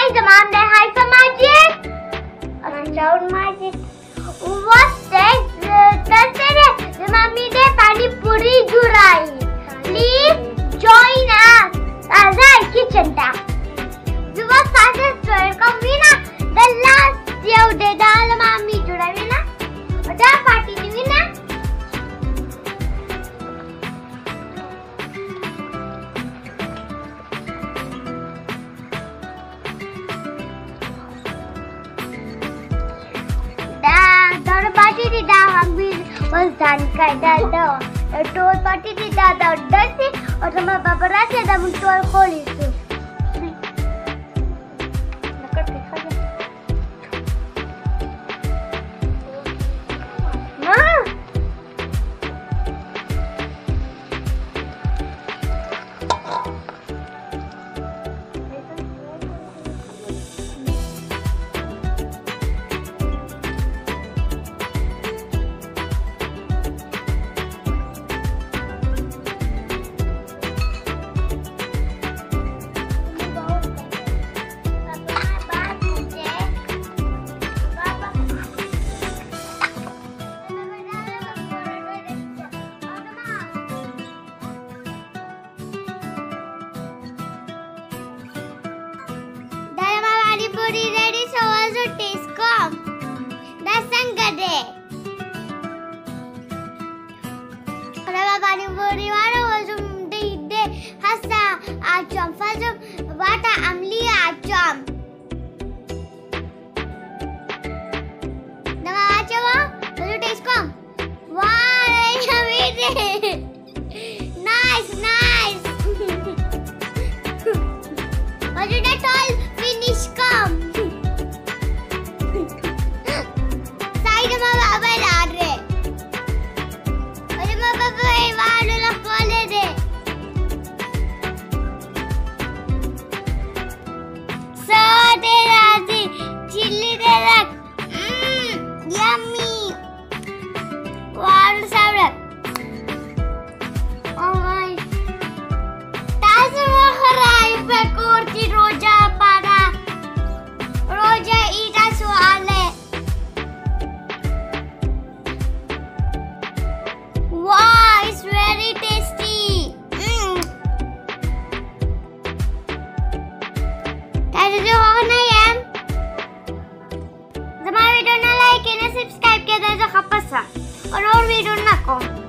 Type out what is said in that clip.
guys, the mom there Haifa magic. Sound magic. What's that? The mommy there PaniPuri jurai. Please join us. That's our kitchen tap. The was fastest welcome Vina. The last year they dal mommy jurai Vina. What are party Vina? Party di da hungry was done kind of the tour party di da dusty or the babara se da muntor kholi su PaniPuri ready, so also taste come. That's Sangade. Rava PaniPuri wara also de hasa acham fazum wata amli acham. Nama achawa also taste come. Wow, amazing. Nice. Also that all finish come. Side में बाबा ला रहे. अरे बाबा भाई वालों लोग खोले दे. सोडे राजी chilli दे रख. Yummy. वालों सब रख. Oh my. ताज़ा मखराई पे कोर्टी रोजा पारा. Roja ita suale. Wow, it's very tasty. That's the whole name. The video na like and subscribe किया तो खपसा और video ना को.